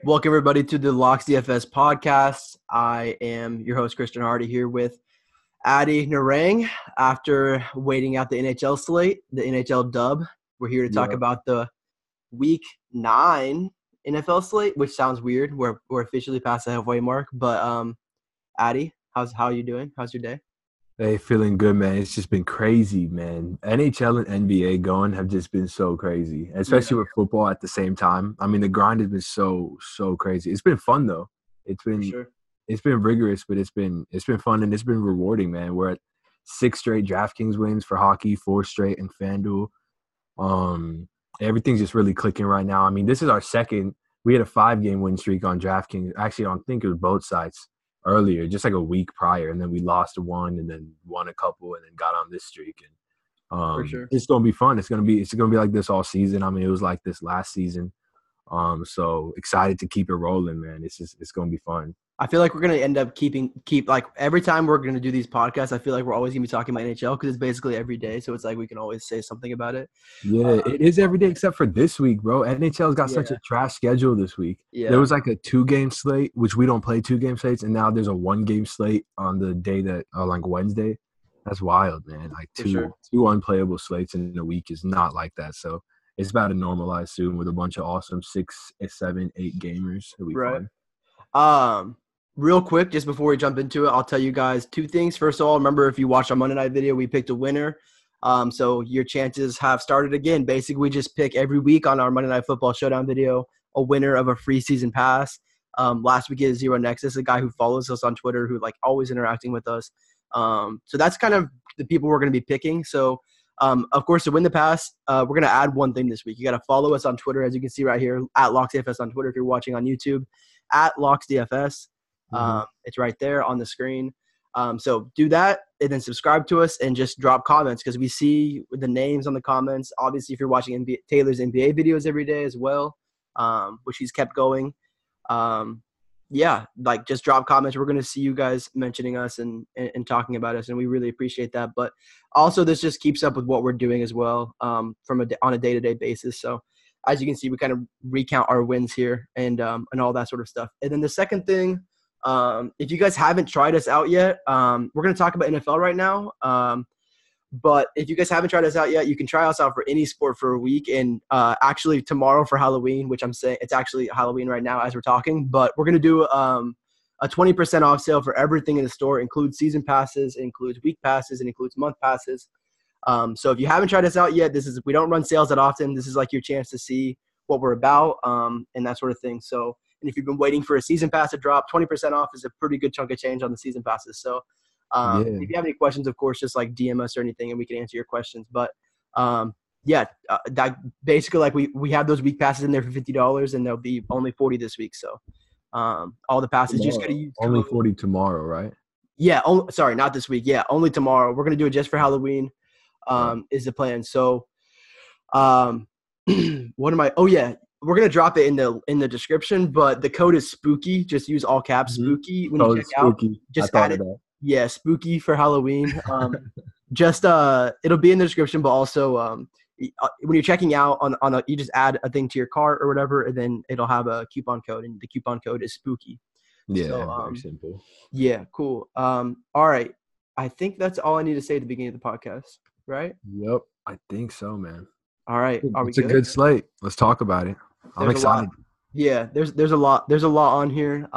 Welcome, everybody, to the Locks DFS Podcast. I am your host, Christian Hardy, here with Adi Narang. After waiting out the NHL slate, the NHL dub, we're here to talk about the Week 9 NFL slate, which sounds weird. We're officially past the halfway mark. But, Adi, how are you doing? How's your day? Hey, feeling good, man. It's just been crazy, man. NHL and NBA going have just been so crazy, especially with football at the same time. I mean, the grind has been so crazy. It's been fun though. It's been rigorous, but it's been fun and it's been rewarding, man. We're at 6 straight DraftKings wins for hockey, 4 straight in FanDuel. Everything's just really clicking right now. I mean, this is our second. We had a 5-game win streak on DraftKings. Actually, I think it was both sites earlier, just like a week prior, and then we lost one and then won a couple and then got on this streak. And For sure. It's gonna be fun. It's gonna be like this all season. I mean, it was like this last season. So excited to keep it rolling, man. It's gonna be fun. I feel like we're gonna end up keep like every time we're gonna do these podcasts, I feel like we're always gonna be talking about NHL because it's basically every day. So it's like we can always say something about it. Yeah, it is every day except for this week, bro. NHL's got such a trash schedule this week. Yeah. There was like a 2-game slate, which we don't play 2-game slates, and now there's a 1-game slate on the day that like Wednesday. That's wild, man. Like two unplayable slates in a week is not like that. So it's about to normalize soon with a bunch of awesome 6, 7, 8 gamers. It'll be fun. Real quick, just before we jump into it, I'll tell you guys 2 things. First of all, remember if you watched our Monday night video, we picked a winner. So your chances have started again. Basically, we just pick every week on our Monday Night Football Showdown video a winner of a free season pass. Last week is Zero Nexus, a guy who follows us on Twitter, who like always interacting with us. So that's kind of the people we're going to be picking. So, of course, to win the pass, we're going to add one thing this week. You got to follow us on Twitter, as you can see right here, at Locks DFS on Twitter if you're watching on YouTube, at Locks DFS. It's right there on the screen. So do that and then subscribe to us and just drop comments because we see the names on the comments. Obviously, if you're watching Taylor's NBA videos every day as well, which he's kept going. Like just drop comments. We're going to see you guys mentioning us and talking about us, and we really appreciate that. But also this just keeps up with what we're doing as well on a day-to-day basis. So as you can see, we kind of recount our wins here and all that sort of stuff. And then the second thing, if you guys haven't tried us out yet, we're going to talk about NFL right now. But if you guys haven't tried us out yet, you can try us out for any sport for a week. And actually tomorrow for Halloween, which I'm saying it's actually Halloween right now as we're talking, but we're going to do a 20% off sale for everything in the store. It includes season passes, it includes week passes, it includes month passes. So if you haven't tried us out yet, we don't run sales that often. This is like your chance to see what we're about and that sort of thing. So, and if you've been waiting for a season pass to drop, 20% off is a pretty good chunk of change on the season passes. So if you have any questions, of course, just like DM us or anything and we can answer your questions. But that basically like we have those week passes in there for $50 and there'll be only 40 this week. So all the passes tomorrow. Just got to use only 40 tomorrow, right? Yeah. Sorry, not this week. Yeah, only tomorrow. We're going to do it just for Halloween is the plan. So what am I? Oh yeah. We're going to drop it in the description, but the code is spooky. Just use all caps spooky when you check out. Just add it. Yeah, spooky for Halloween. It'll be in the description, but also when you're checking out you just add a thing to your cart or whatever, and then it'll have a coupon code, and the coupon code is spooky. Yeah, very simple. Yeah, cool. All right. I think that's all I need to say at the beginning of the podcast, right? Yep, I think so, man. All right. It's a good slate. Let's talk about it. I'm excited. Yeah, there's a lot on here.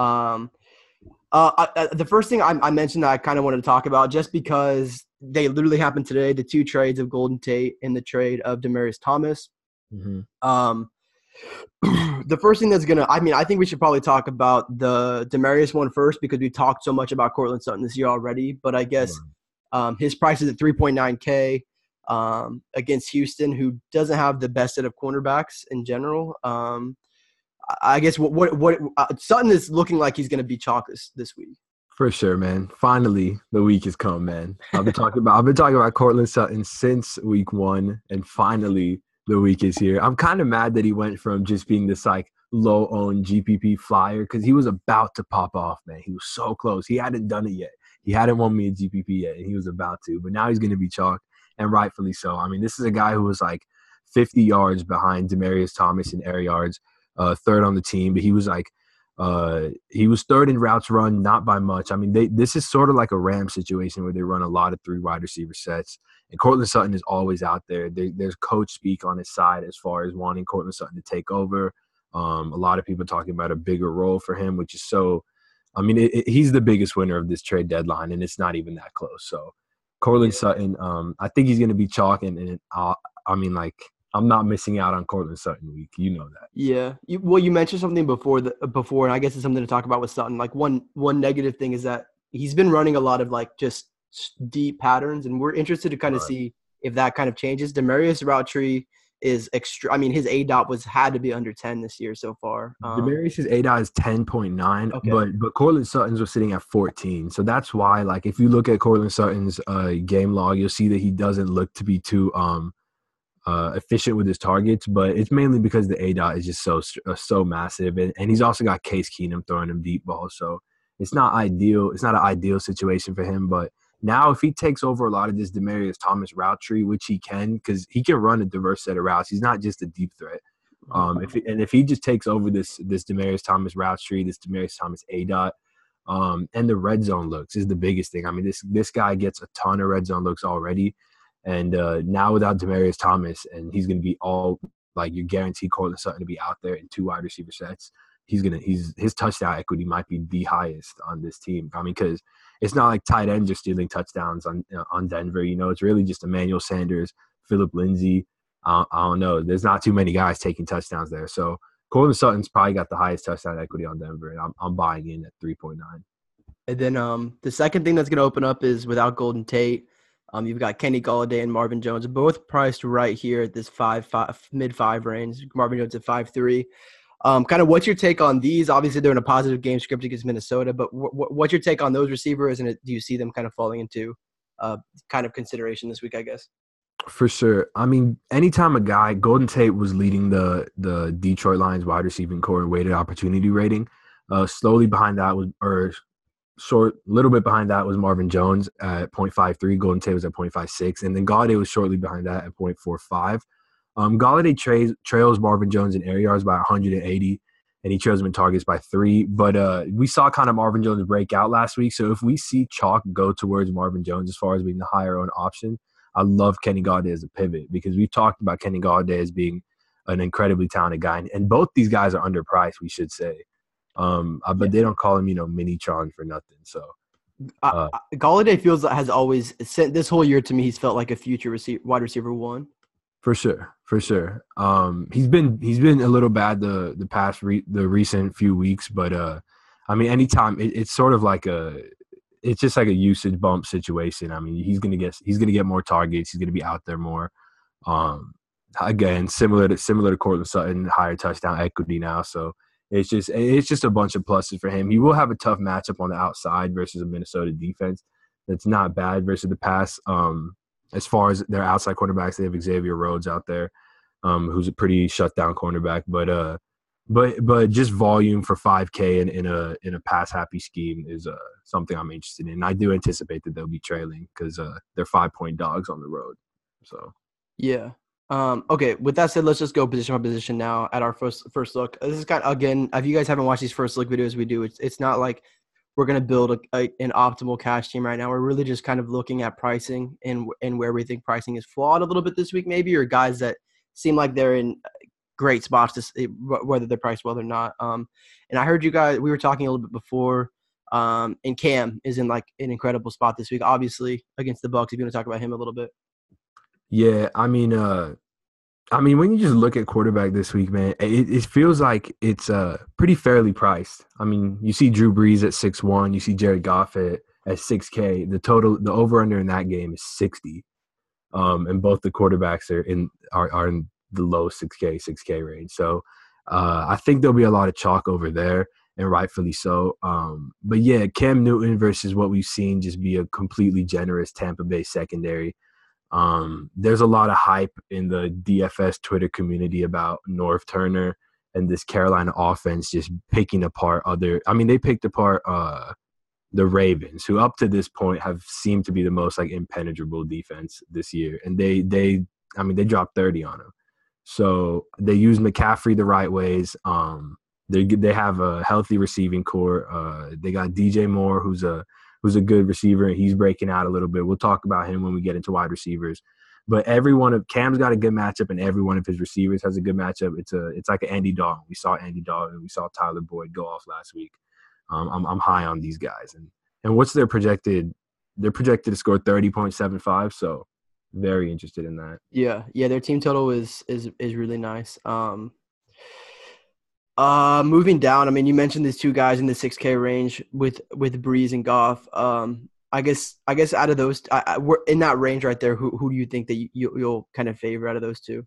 The first thing I mentioned that I kind of wanted to talk about, just because they literally happened today, the 2 trades of Golden Tate and the trade of Demaryius Thomas. The first thing I think we should probably talk about the Demaryius one first because we talked so much about Courtland Sutton this year already. But I guess his price is at $3.9K. Against Houston, who doesn't have the best set of cornerbacks in general. I guess what Sutton is looking like he's going to be chalk this week. For sure, man. Finally, the week has come, man. I've been talking about Courtland Sutton since week 1, and finally the week is here. I'm kind of mad that he went from just being this like low-owned GPP flyer because he was about to pop off, man. He was so close. He hadn't done it yet. He hadn't won me a GPP yet, and he was about to. But now he's going to be chalk. And rightfully so. I mean, this is a guy who was like 50 yards behind Demaryius Thomas in air yards. third on the team, but he was third in routes run, not by much. I mean, this is sort of like a Ram situation where they run a lot of 3 wide receiver sets, and Courtland Sutton is always out there. There's coach speak on his side as far as wanting Courtland Sutton to take over. A lot of people talking about a bigger role for him, which is so. I mean, he's the biggest winner of this trade deadline, and it's not even that close. So, Courtland Sutton, I think he's going to be chalk, and I'm not missing out on Courtland Sutton week. You know that. Yeah. You mentioned something before, and I guess it's something to talk about with Sutton. Like one negative thing is that he's been running a lot of like just deep patterns, and we're interested to kind of see if that kind of changes. Demarius route tree is extra. I mean, his ADOT had to be under 10 this year so far. Demarius's ADOT is 10.9, okay. but Courtland Sutton's was sitting at 14. So that's why, like, if you look at Courtland Sutton's game log, you'll see that he doesn't look to be too efficient with his targets, but it's mainly because the ADOT is just so massive, and he's also got Case Keenum throwing him deep balls, so it's not ideal. It's not an ideal situation for him, but now if he takes over a lot of this Demaryius Thomas route tree, which he can, because he can run a diverse set of routes, he's not just a deep threat. If he just takes over this Demaryius Thomas route tree, this Demaryius Thomas ADOT, and the red zone looks is the biggest thing. I mean, this guy gets a ton of red zone looks already. And now without Demaryius Thomas, and he's going to be all like you guarantee Courtland Sutton to be out there in 2 wide receiver sets. His touchdown equity might be the highest on this team. I mean, because it's not like tight ends are stealing touchdowns on Denver. You know, it's really just Emmanuel Sanders, Phillip Lindsay. I don't know. There's not too many guys taking touchdowns there. So Courtland Sutton's probably got the highest touchdown equity on Denver, and I'm buying in at 3.9. And then the second thing that's going to open up is without Golden Tate. You've got Kenny Golladay and Marvin Jones, both priced right here at this mid-5 range. Marvin Jones at 5.3. Kind of what's your take on these? Obviously, they're in a positive game script against Minnesota, but what's your take on those receivers, and do you see them kind of falling into kind of consideration this week, I guess? For sure. I mean, anytime a guy, Golden Tate was leading the Detroit Lions wide receiving core in weighted opportunity rating. Slowly behind that was little bit behind that was Marvin Jones at 0.53. Golden Tate was at 0.56. And then Golladay was shortly behind that at 0.45. Golladay trails Marvin Jones in air yards by 180, and he trails him in targets by 3. But we saw kind of Marvin Jones break out last week. So if we see chalk go towards Marvin Jones as far as being the higher owned option, I love Kenny Golladay as a pivot, because we've talked about Kenny Golladay as being an incredibly talented guy. And both these guys are underpriced, we should say. But they don't call him, Mini-Tron for nothing. So Golladay has always – this whole year to me, he's felt like a future wide receiver 1. For sure. He's been a little bad the recent few weeks, but I mean, anytime it's sort of like it's just like a usage bump situation. I mean, he's gonna get more targets. He's gonna be out there more. Again, similar to Courtland Sutton, higher touchdown equity now. So it's just a bunch of pluses for him. He will have a tough matchup on the outside versus a Minnesota defense that's not bad versus the pass. As far as their outside cornerbacks, they have Xavier Rhodes out there, who's a pretty shutdown cornerback. But just volume for 5K in a pass happy scheme is something I'm interested in. I do anticipate that they'll be trailing because they're 5-point dogs on the road. So yeah. Okay. With that said, let's just go position by position now at our first look. This is kind of, again, if you guys haven't watched these first look videos we do, it's not like we're going to build an optimal cash team right now. We're really just kind of looking at pricing and where we think pricing is flawed a little bit this week, maybe, or guys that seem like they're in great spots to see whether they're priced well or not. And I heard you guys, we were talking a little bit before, and Cam is in like an incredible spot this week, obviously against the Bucs. If you want to talk about him a little bit. Yeah, I mean, when you just look at quarterback this week, man, it feels like it's pretty fairly priced. I mean, you see Drew Brees at 6.1, you see Jared Goff at 6K. The over/under in that game is 60, and both the quarterbacks are in the low 6K range. So I think there'll be a lot of chalk over there, and rightfully so. But yeah, Cam Newton versus what we've seen just be a completely generous Tampa Bay secondary. There's a lot of hype in the DFS Twitter community about North Turner and this Carolina offense just picking apart they picked apart the Ravens, who up to this point have seemed to be the most like impenetrable defense this year. And they dropped 30 on them. So they use McCaffrey the right ways. They have a healthy receiving core. They got DJ Moore, who's a good receiver, and he's breaking out a little bit. We'll talk about him when we get into wide receivers. But Cam's got a good matchup, and every one of his receivers has a good matchup. It's like an Andy Dalton. We saw Andy Dalton. We saw Tyler Boyd go off last week. I'm high on these guys, and what's their projected? They're projected to score 30.75. So very interested in that. Yeah. Their team total is really nice. Moving down, I mean, you mentioned these two guys in the 6K range with Breeze and Goff. I guess out of those, we're in that range right there. Who do you think that you'll kind of favor out of those two?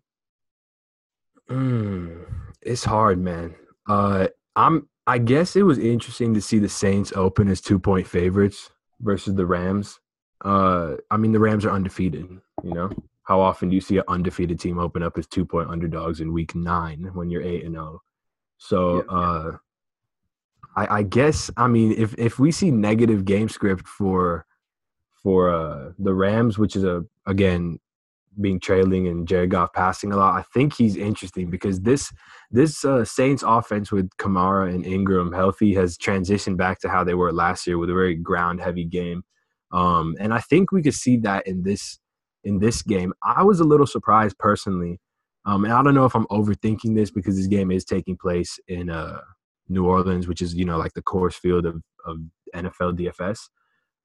It's hard, man. I guess it was interesting to see the Saints open as 2-point favorites versus the Rams. I mean, the Rams are undefeated. You know, how often do you see an undefeated team open up as 2-point underdogs in Week 9 when you're 8-0? So I guess, I mean, if we see negative game script for the Rams, which is again being trailing and Jared Goff passing a lot, I think he's interesting because this Saints offense with Kamara and Ingram healthy has transitioned back to how they were last year with a very ground heavy game, and I think we could see that in this game. I was a little surprised personally. And I don't know if I'm overthinking this because this game is taking place in New Orleans, which is, like the course field of NFL DFS.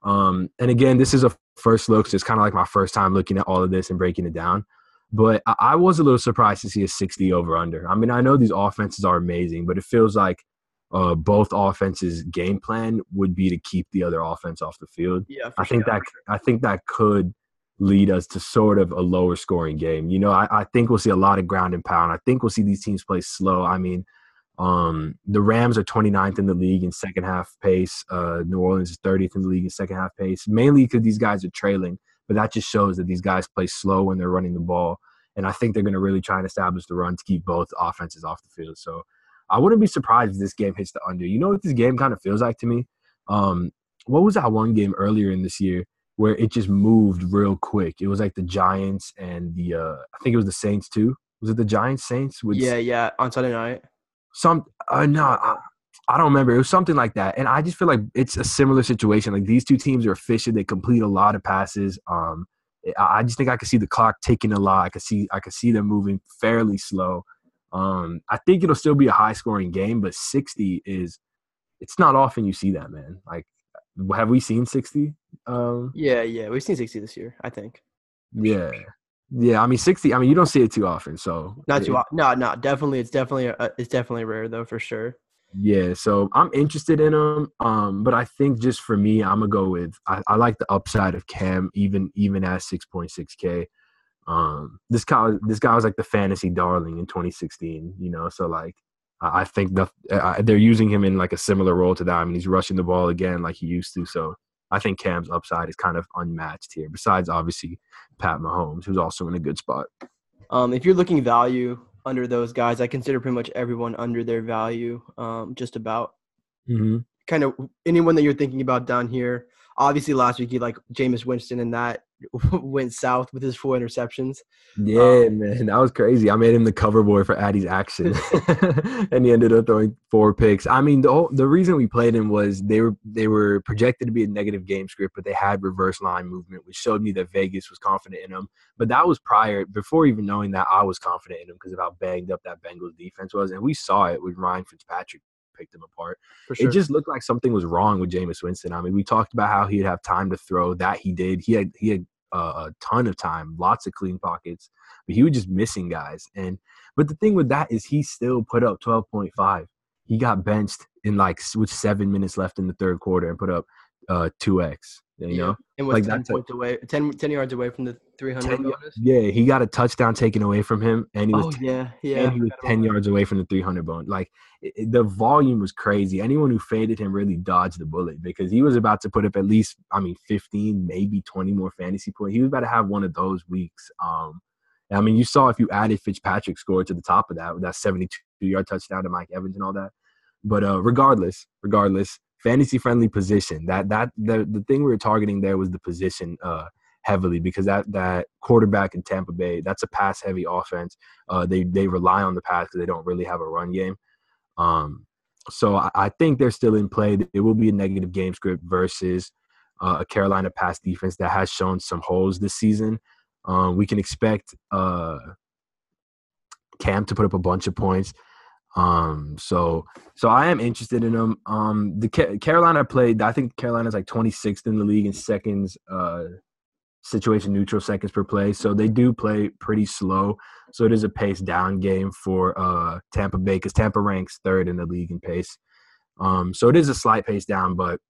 And again, this is a first look, so it's kind of like my first time looking at all of this and breaking it down. But I was a little surprised to see a 60 over-under. I mean, I know these offenses are amazing, but it feels like both offenses' game plan would be to keep the other offense off the field. Yeah, I think that could lead us to sort of a lower scoring game. I think we'll see a lot of ground and pound. I think we'll see these teams play slow. I mean, the Rams are 29th in the league in second half pace. New Orleans is 30th in the league in second half pace, mainly because these guys are trailing. But that just shows that these guys play slow when they're running the ball. And I think they're going to really try and establish the run to keep both offenses off the field. So I wouldn't be surprised if this game hits the under. You know what this game kind of feels like to me? What was that one game earlier in this year where it just moved real quick? It was like the Giants and I think it was the Saints too. Was it the Giants Saints? Yeah, on Sunday night. I don't remember. It was something like that. And I just feel like it's a similar situation. Like these two teams are efficient. They complete a lot of passes. I just think I could see the clock ticking a lot. I could see them moving fairly slow. I think it'll still be a high scoring game, but 60 it's not often you see that, man. Like, have we seen 60? Yeah, we've seen 60 this year, I think. Yeah. Yeah, I mean 60. I mean, you don't see it too often, so not too often. No, definitely. It's definitely rare though, for sure. Yeah, so I'm interested in him. But I think just for me, I'm gonna go with I like the upside of Cam, even at 6.6K. This guy was like the fantasy darling in 2016. So like I think they're using him in like a similar role to that. I mean, he's rushing the ball again like he used to. So I think Cam's upside is kind of unmatched here. Besides, obviously, Pat Mahomes, who's also in a good spot. If you're looking value under those guys, I consider pretty much everyone under their value, just about. Mm-hmm. Kind of anyone that you're thinking about down here. Obviously, last week you like Jameis Winston, and that went south with his 4 interceptions. Yeah, man, that was crazy. I made him the cover boy for Adi's action, and he ended up throwing 4 picks. I mean, the reason we played him was they were projected to be a negative game script, but they had reverse line movement, which showed me that Vegas was confident in him. But that was before even knowing that I was confident in him because of how banged up that Bengals defense was, and we saw it with Ryan Fitzpatrick. Picked him apart. For sure. It just looked like something was wrong with Jameis Winston. I mean, we talked about how he'd have time to throw. That he did. He had a ton of time, lots of clean pockets, but he was just missing guys. But the thing with that is he still put up 12.5. He got benched with 7 minutes left in the third quarter and put up 2x. You know, and was like 10 points away, 10 yards away from the 300 bonus. Yeah, he got a touchdown taken away from him, and he was and he was 10 yards away from the 300 bonus. Like the volume was crazy. Anyone who faded him really dodged the bullet because he was about to put up at least 15, maybe 20 more fantasy points. He was about to have one of those weeks. I mean, you saw if you added Fitzpatrick's score to the top of that with that 72-yard touchdown to Mike Evans and all that. But regardless. Fantasy friendly position. The thing we were targeting there was the position heavily because that quarterback in Tampa Bay, that's a pass-heavy offense. They rely on the pass because they don't really have a run game. So I think they're still in play. It will be a negative game script versus a Carolina pass defense that has shown some holes this season. We can expect Cam to put up a bunch of points. So I am interested in them. The Carolina played, I think Carolina's like 26th in the league in seconds, situation neutral seconds per play. So they do play pretty slow. So it is a pace down game for Tampa Bay because Tampa ranks 3rd in the league in pace. So it is a slight pace down, but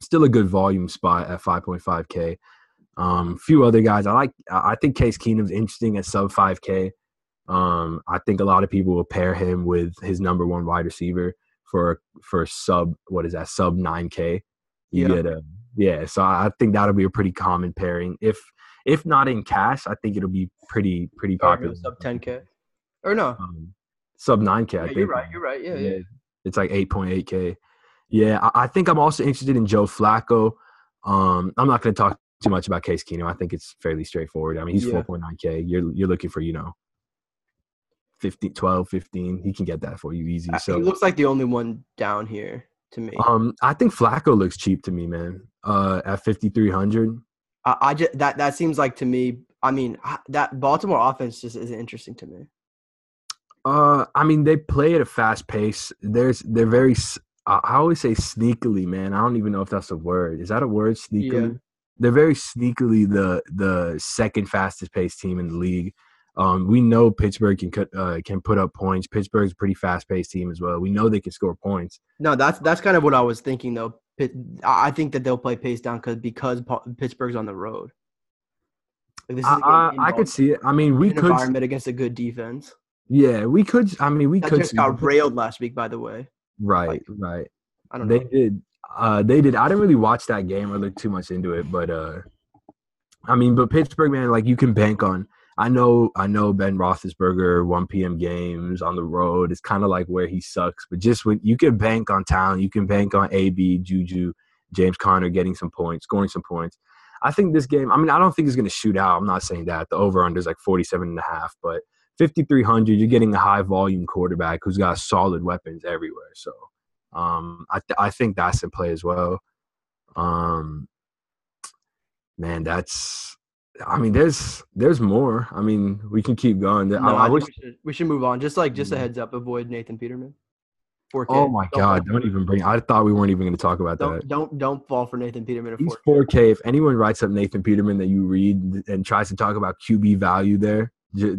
still a good volume spot at 5.5K. Few other guys I think Case Keenum's interesting at sub 5K. I think a lot of people will pair him with his number 1 wide receiver for sub 9K. So I think that'll be a pretty common pairing. If not in cash, I think it'll be pretty popular. Sub 10K or no? Sub 9K. Yeah, I think you're right. Yeah. It's like 8.8K. Yeah, I think I'm also interested in Joe Flacco. I'm not going to talk too much about Case Keenum. I think it's fairly straightforward. I mean, he's 4.9K. You're looking for 12, 15. He can get that for you easy. So he looks like the only one down here to me. I think Flacco looks cheap to me, man. At 5,300. I just that seems like to me. I mean, that Baltimore offense just isn't interesting to me. I mean, they play at a fast pace. They're very. I always say sneakily, man. I don't even know if that's a word. Is that a word? Sneakily. Yeah. They're very sneakily the second fastest paced team in the league. We know Pittsburgh can put up points. Pittsburgh's a pretty fast-paced team as well. We know they can score points. No, that's kind of what I was thinking, though. I think that they'll play pace down because Pittsburgh's on the road. I could see it. I mean, we could environment against a good defense. Yeah, we could. I mean, we could. Just got railed last week, by the way. Right. I don't know. They did. I didn't really watch that game or look too much into it, but I mean, but Pittsburgh, man, like you can bank on. I know Ben Roethlisberger 1 p.m. games on the road is kind of like where he sucks, but just when you can bank on talent, you can bank on AB, Juju, James Conner getting some points, scoring some points. I think this game, I mean, I don't think it's going to shoot out. I'm not saying that. The over-under is like 47.5, but 5,300, you're getting a high-volume quarterback who's got solid weapons everywhere. So I think that's in play as well. Man, that's – I mean, there's more. I mean, we can keep going. No, I wish we should move on. Just a heads up, avoid Nathan Peterman. 4K. Oh my God! Don't even bring. I thought we weren't even going to talk about that. Don't fall for Nathan Peterman. He's 4K. If anyone writes up Nathan Peterman that you read and tries to talk about QB value there,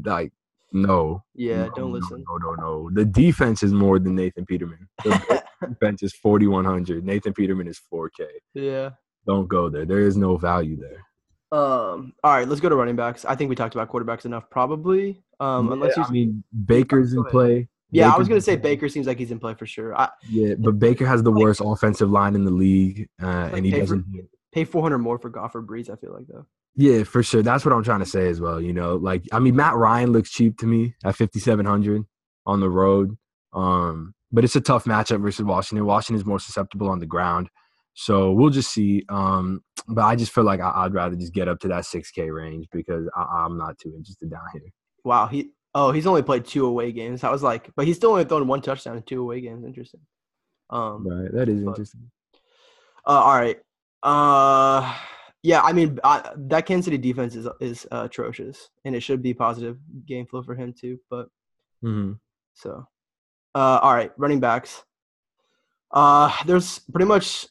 like no. Yeah, don't listen. No. The defense is more than Nathan Peterman. The defense is 4,100. Nathan Peterman is 4K. Yeah. Don't go there. There is no value there. All right, let's go to running backs. I think we talked about quarterbacks enough, probably. Baker's in play. Yeah, I was going to say Baker seems like he's in play for sure. But Baker has the worst offensive line in the league, and he doesn't pay $400 more for Goff or Breeze. I feel like though. Yeah, for sure. That's what I'm trying to say as well. Matt Ryan looks cheap to me at 5,700 on the road. But it's a tough matchup versus Washington. Washington's more susceptible on the ground. So we'll just see. But I just feel like I'd rather just get up to that 6K range because I'm not too interested down here. Wow. He's only played 2 away games. I was like, but he's still only thrown 1 touchdown in 2 away games. Interesting. Right. That is interesting. All right. Yeah, I mean, that Kansas City defense is atrocious, and it should be positive game flow for him too. But so, all right, running backs. There's pretty much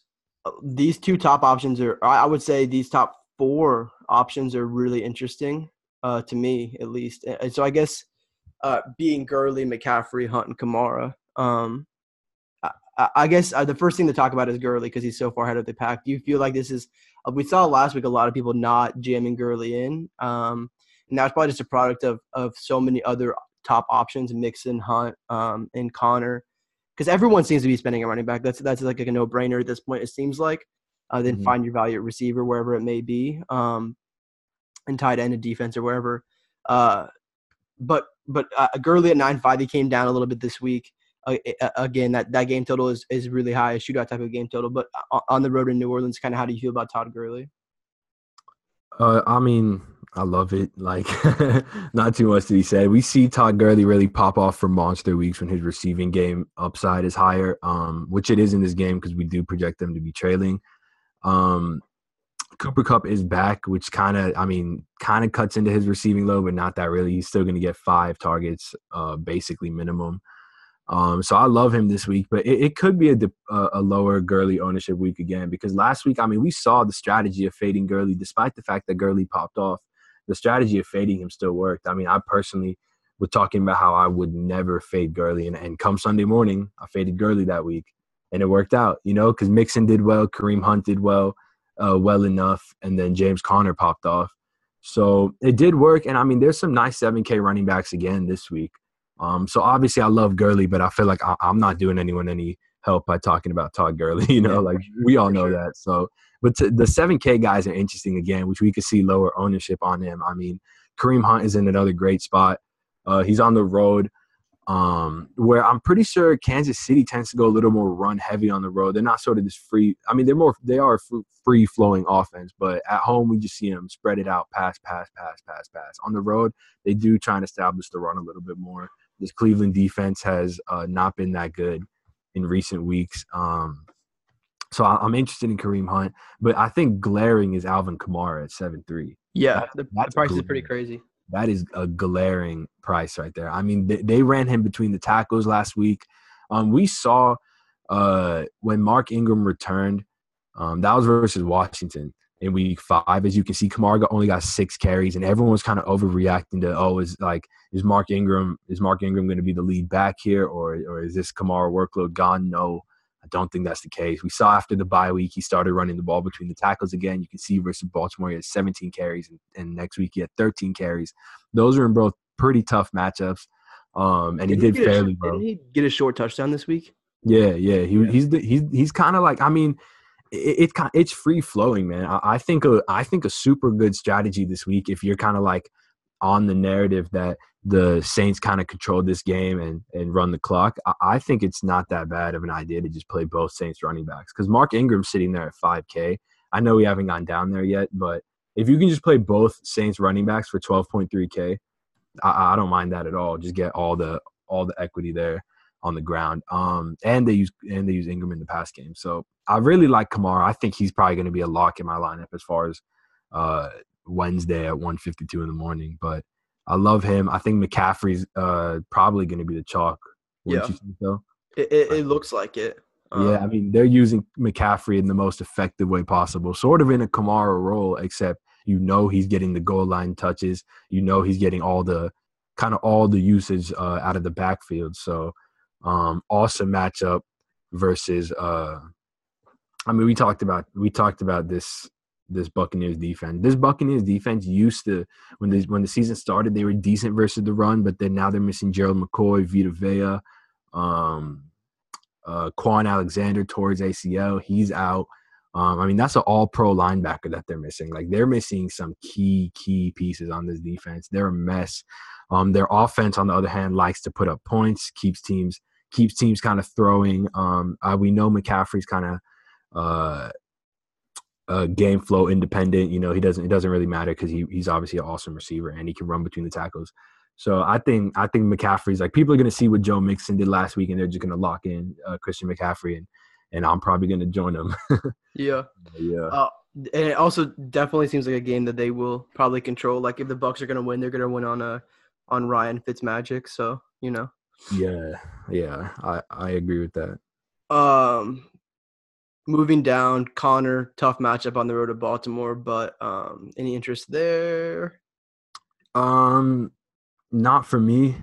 these 2 top options I would say these top 4 options are really interesting to me at least. And so I guess being Gurley, McCaffrey, Hunt, and Kamara. I guess the first thing to talk about is Gurley because he's so far ahead of the pack. Do you feel like this is we saw last week a lot of people not jamming Gurley in, and that's probably just a product of so many other top options, Mixon, Hunt, and Connor, because everyone seems to be spending a running back. That's like a no-brainer at this point, it seems like. Then find your value at receiver wherever it may be, and tight end and defense or wherever. But Gurley at 9.5, he came down a little bit this week. Again, that game total is really high, a shootout type of game total. But on the road in New Orleans, kind of how do you feel about Todd Gurley? I mean, I love it. Like, not too much to be said. We see Todd Gurley really pop off for monster weeks when his receiving game upside is higher, which it is in this game because we do project them to be trailing. Cooper Kupp is back, which kind of cuts into his receiving load, but not that really. He's still going to get 5 targets, basically minimum. So I love him this week, but it could be a lower Gurley ownership week again, because last week, I mean, we saw the strategy of fading Gurley, despite the fact that Gurley popped off. The strategy of fading him still worked. I mean, I personally was talking about how I would never fade Gurley, and come Sunday morning, I faded Gurley that week, and it worked out, because Mixon did well, Kareem Hunt did well enough, and then James Conner popped off. So it did work, and I mean, there's some nice 7K running backs again this week. So obviously I love Gurley, but I feel like I'm not doing anyone any help by talking about Todd Gurley, like we all know that. So, but the 7K guys are interesting again, which we could see lower ownership on him. I mean, Kareem Hunt is in another great spot. He's on the road, where I'm pretty sure Kansas City tends to go a little more run heavy on the road. They're not sort of this free. I mean, they are free flowing offense, but at home we just see them spread it out, pass. On the road, they do try and establish the run a little bit more. This Cleveland defense has not been that good in recent weeks. So I'm interested in Kareem Hunt, but I think glaring is Alvin Kamara at 7.3. Yeah, the price is pretty crazy. That is a glaring price right there. I mean, they ran him between the tackles last week. We saw when Mark Ingram returned, that was versus Washington in week 5. As you can see, Kamara only got 6 carries, and everyone was kind of overreacting to, is Mark Ingram going to be the lead back here, or is this Kamara workload gone? No, I don't think that's the case. We saw after the bye week, he started running the ball between the tackles again. You can see versus Baltimore, he had 17 carries, and next week he had 13 carries. Those are in both pretty tough matchups, and he did fairly well. Didn't he get a short touchdown this week? Yeah. He's kind of like, I mean, it's free flowing, man. I think a super good strategy this week, if you're kind of like on the narrative that the Saints kind of control this game and run the clock, I think it's not that bad of an idea to just play both Saints running backs, because Mark Ingram's sitting there at 5K. I know we haven't gone down there yet, but if you can just play both Saints running backs for 12.3K, I don't mind that at all. Just get all the equity there on the ground. And they use Ingram in the pass game. So I really like Kamara. I think he's probably going to be a lock in my lineup as far as Wednesday at 1:52 in the morning. But I love him. I think McCaffrey's probably going to be the chalk. Wouldn't you think so? It looks like it. Yeah, I mean, they're using McCaffrey in the most effective way possible, sort of in a Kamara role, except he's getting the goal line touches. He's getting all the usage out of the backfield. So awesome matchup versus I mean, we talked about this Buccaneers defense. This Buccaneers defense used to, when the season started, they were decent versus the run, but then now they're missing Gerald McCoy, Vita Vea, Quan Alexander towards ACL. He's out. I mean, that's an all-pro linebacker that they're missing. Like, they're missing some key pieces on this defense. They're a mess. Their offense, on the other hand, likes to put up points, keeps teams kind of throwing. We know McCaffrey's kind of game flow independent. It doesn't really matter because he's obviously an awesome receiver and he can run between the tackles. So I think McCaffrey's, like, people are going to see what Joe Mixon did last week and they're just going to lock in Christian McCaffrey, and I'm probably going to join them. Yeah. And it also definitely seems like a game that they will probably control. Like, if the Bucs are going to win, they're going to win on Ryan Fitzmagic. So, Yeah, I agree with that. Moving down, Connor, tough matchup on the road to Baltimore, but any interest there? Not for me.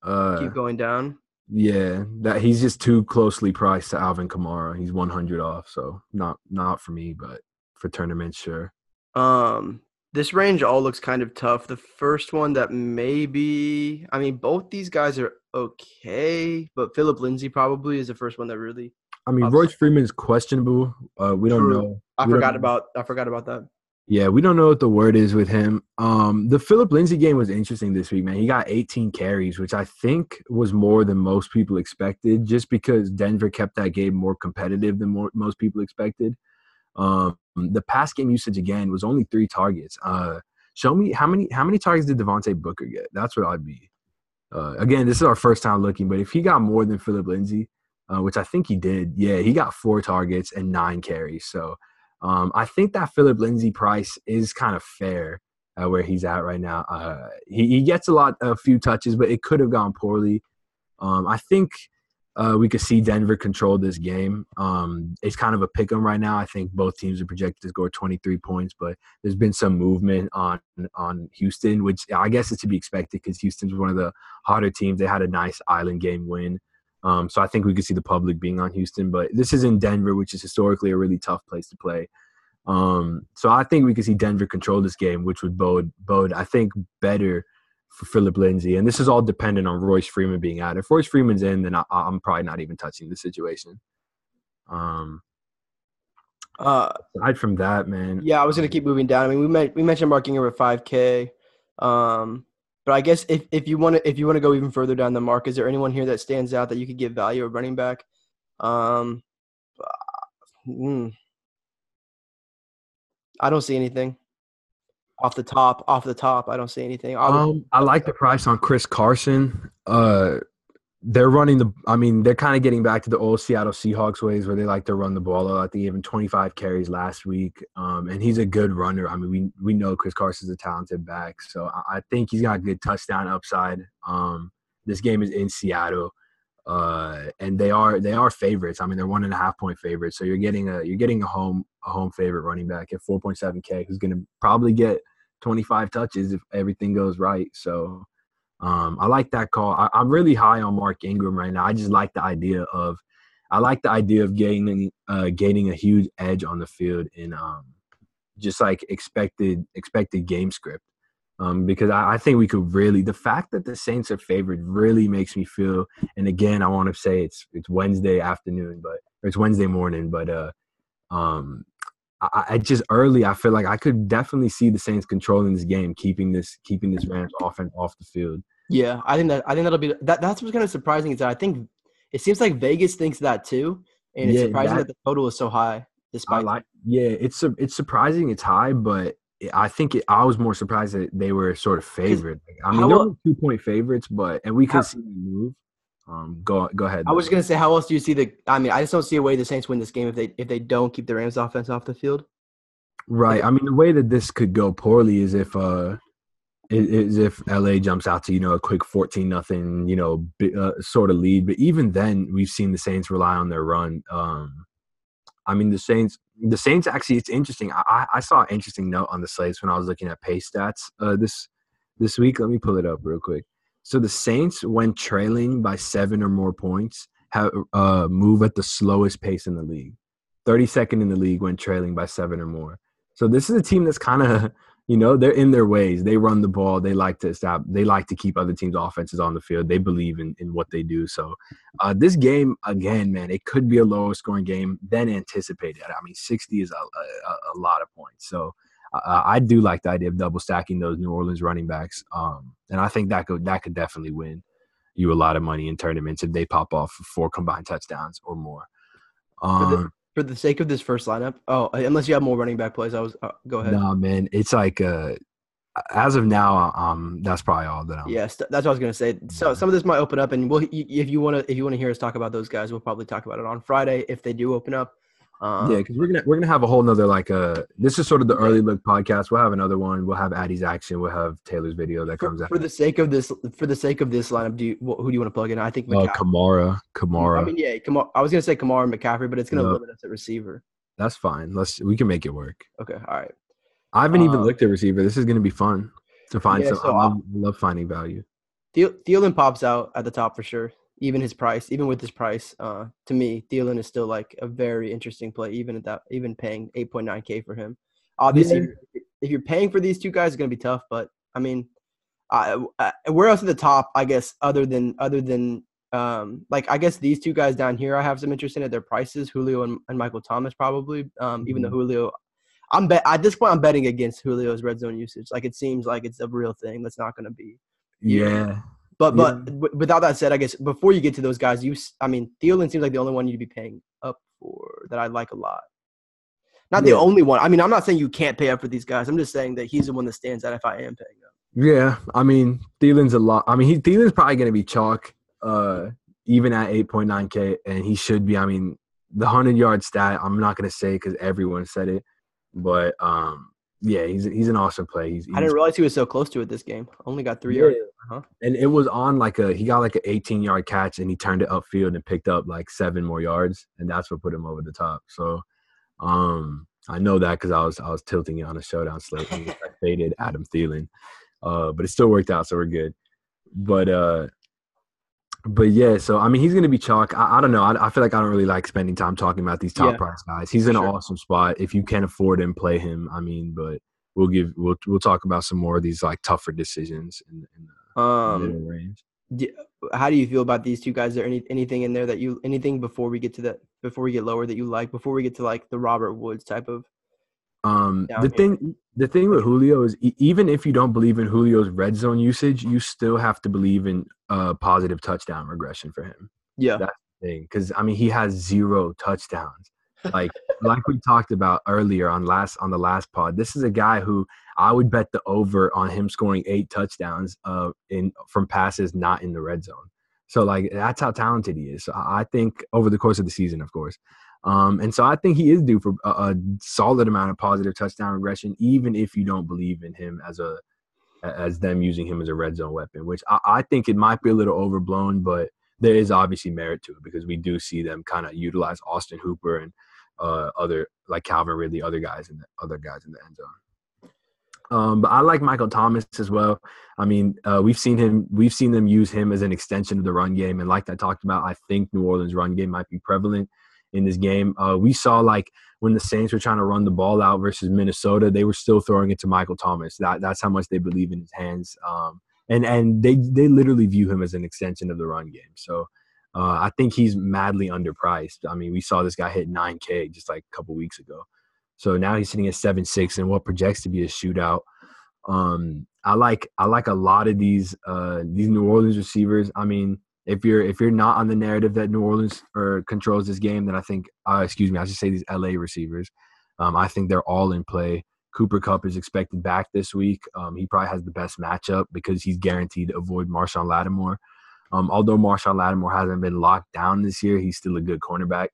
Keep going down. Yeah, that he's just too closely priced to Alvin Kamara. He's 100 off, so not for me, but for tournaments, sure. This range all looks kind of tough. The first one that maybe, I mean, both these guys are okay, but Phillip Lindsay probably is the first one that really. I mean, Royce Freeman's questionable. We don't know. I forgot about that. Yeah, we don't know what the word is with him. The Phillip Lindsay game was interesting this week, man. He got 18 carries, which I think was more than most people expected, just because Denver kept that game more competitive than most people expected. The pass game usage again was only 3 targets. Show me how many targets did Devontae Booker get? That's what I'd be. Again, this is our first time looking, but if he got more than Phillip Lindsay, which I think he did, yeah, he got 4 targets and 9 carries. So I think that Phillip Lindsay price is kind of fair where he's at right now. He gets a few touches, but it could have gone poorly. I think we could see Denver control this game. It's kind of a pick 'em right now. I think both teams are projected to score 23 points, but there's been some movement on Houston, which I guess is to be expected because Houston's one of the hotter teams. They had a nice island game win. So I think we could see the public being on Houston, but this is in Denver, which is historically a really tough place to play. So I think we could see Denver control this game, which would bode I think, better for Phillip Lindsay. And this is all dependent on Royce Freeman being out. If Royce Freeman's in, then I'm probably not even touching the situation. Aside from that, man. Yeah, I was going to keep moving down. I mean, we mentioned Mark Ingram at 5K. But I guess if you want to go even further down the mark, is there anyone here that stands out that you could give value at running back? I don't see anything off the top. I don't see anything. I like the price on Chris Carson. They're kind of getting back to the old Seattle Seahawks ways where they like to run the ball. I think he gave him 25 carries last week, and he's a good runner. I mean, we know Chris Carson's a talented back, so I think he's got good touchdown upside. This game is in Seattle, and they are favorites. I mean, they're 1.5-point favorites, so you're getting a home favorite running back at 4.7K who's going to probably get 25 touches if everything goes right. So. I like that call. I'm really high on Mark Ingram right now. I just like the idea of gaining a huge edge on the field in just like expected game script. Because I think we could really, the fact that the Saints are favored really makes me feel, and again, I want to say it's Wednesday afternoon, or it's Wednesday morning, but I just early, I feel like I could definitely see the Saints controlling this game, keeping this Rams offense off the field. Yeah, I think that'll be that. That's what's kind of surprising is that I think it seems like Vegas thinks that too, and it's surprising that the total is so high. Despite it's surprising it's high, but I think I was more surprised that they were sort of favored. I mean, they're 2-point favorites, and we could see them move. Go ahead. I was gonna say, how else do you see I just don't see a way the Saints win this game if they don't keep the Rams offense off the field. Right. I mean, the way that this could go poorly is if LA jumps out to a quick 14-0 sort of lead. But even then, we've seen the Saints rely on their run. I mean, the Saints actually, it's interesting. I saw an interesting note on the slates when I was looking at pace stats this week. Let me pull it up real quick. So the Saints, when trailing by 7 or more points, have move at the slowest pace in the league. 32nd in the league when trailing by 7 or more. So this is a team that's kind of, they're in their ways. They run the ball. They like to keep other teams' offenses on the field. They believe in what they do. So this game, again, man, it could be a lower scoring game than anticipated. I mean, 60 is a lot of points. So I do like the idea of double stacking those New Orleans running backs. And I think that could definitely win you a lot of money in tournaments if they pop off 4 combined touchdowns or more. For the sake of this first lineup, unless you have more running back plays, go ahead. No, man, it's like as of now, that's probably all that I'm. Yes, that's what I was gonna say. So some of this might open up, and if you want to hear us talk about those guys, we'll probably talk about it on Friday if they do open up. Because we're gonna have a whole nother this is sort of the early look podcast. We'll have another one. We'll have Adi's action. We'll have Taylor's video that comes out. For the sake of this lineup, who do you want to plug in? I think Kamara. I mean, yeah, I was gonna say Kamara and McCaffrey, but it's gonna limit us at receiver. That's fine. We can make it work. Okay, all right. I haven't even looked at receiver. This is gonna be fun to find some. I love finding value. Thielen pops out at the top for sure. Even with his price, to me, Thielen is still like a very interesting play, even paying 8.9K for him. Obviously, if you're paying for these two guys, it's gonna be tough. But I mean, where else at the top? I guess other than I guess these two guys down here, I have some interest in at their prices. Julio and Michael Thomas probably. Even though Julio, at this point I'm betting against Julio's red zone usage. Like it seems like it's a real thing. That's not gonna be. Yeah. But without that said, I guess before you get to those guys, Thielen seems like the only one you'd be paying up for that I like a lot. Not the only one. I mean, I'm not saying you can't pay up for these guys. I'm just saying that he's the one that stands out if I am paying up. Yeah, I mean, Thielen's a lot. I mean, Thielen's probably going to be chalk, even at 8.9K, and he should be. I mean, the 100-yard stat, I'm not going to say because everyone said it, but yeah, he's an awesome play. I didn't realize he was so close to it this game. Only got 3 yards. Uh-huh. And it was on he got like an 18-yard catch, and he turned it upfield and picked up like 7 more yards, and that's what put him over the top. So, I know that because I was tilting it on a showdown slate and I faded Adam Thielen. But it still worked out, so we're good. But yeah, so I mean, he's going to be chalk. I don't know. I feel like I don't really like spending time talking about these top price guys. He's in an awesome spot. If you can afford him, play him. I mean, but we'll talk about some more of these like tougher decisions in the middle range. How do you feel about these two guys? Is there anything in there that anything before we get lower that you like, before we get to like the Robert Woods type of? The thing with Julio is even if you don't believe in Julio's red zone usage, you still have to believe in positive touchdown regression for him. Yeah, that's the thing, because I mean he has 0 touchdowns. Like we talked about earlier on the last pod, this is a guy who I would bet the over on him scoring 8 touchdowns from passes not in the red zone. So like that's how talented he is. So I think over the course of the season, of course. And so I think he is due for a solid amount of positive touchdown regression, even if you don't believe in him as them using him as a red zone weapon, which I think it might be a little overblown, but there is obviously merit to it because we do see them kind of utilize Austin Hooper and other like Calvin Ridley, other guys in the end zone. But I like Michael Thomas as well. I mean, we've seen them use him as an extension of the run game, and like I talked about, I think New Orleans' run game might be prevalent in this game. We saw like when the Saints were trying to run the ball out versus Minnesota, they were still throwing it to Michael Thomas. That's how much they believe in his hands. And they literally view him as an extension of the run game. So I think he's madly underpriced. I mean, we saw this guy hit 9K just like a couple weeks ago. So now he's sitting at 7.6 in what projects to be a shootout. I like a lot of these New Orleans receivers. I mean, if you're not on the narrative that New Orleans controls this game, then I think I should say these LA receivers. I think they're all in play. Cooper Kupp is expected back this week. He probably has the best matchup because he's guaranteed to avoid Marshawn Lattimore. Although Marshawn Lattimore hasn't been locked down this year, he's still a good cornerback.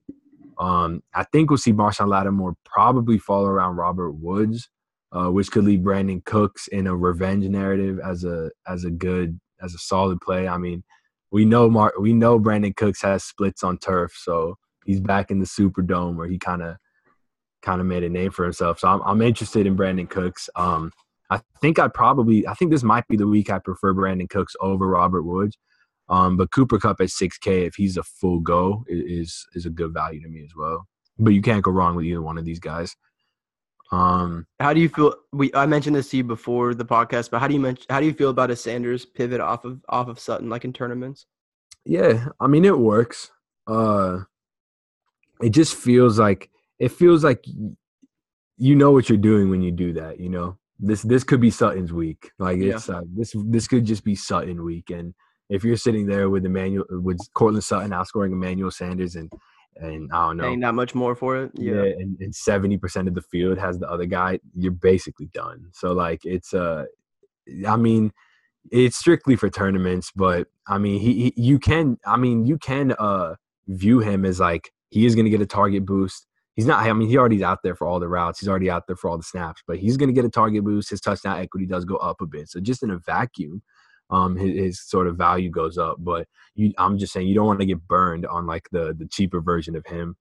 I think we'll see Marshawn Lattimore probably fall around Robert Woods, which could leave Brandon Cooks in a revenge narrative as a solid play. I mean, we know Brandon Cooks has splits on turf, so he's back in the Superdome where he kind of made a name for himself. So I'm interested in Brandon Cooks. I think this might be the week I prefer Brandon Cooks over Robert Woods. But Cooper Kupp at 6K, if he's a full go, is a good value to me as well. But you can't go wrong with either one of these guys. How do you feel? I mentioned this to you before the podcast, but how do you feel about a Sanders pivot off of Sutton, like in tournaments? Yeah, I mean it works. It just feels like you know what you're doing when you do that. You know, this could be Sutton's week. Like it's this could just be Sutton week, and if you're sitting there with Courtland Sutton outscoring Emmanuel Sanders and I don't know, paying not much more for it, and 70% of the field has the other guy, you're basically done. So like it's I mean, it's strictly for tournaments, but I mean you can view him as like he is going to get a target boost. He's not. I mean, he already's out there for all the routes. He's already out there for all the snaps, but he's going to get a target boost. His touchdown equity does go up a bit. So just in a vacuum, his sort of value goes up. But I'm just saying you don't want to get burned on like the cheaper version of him,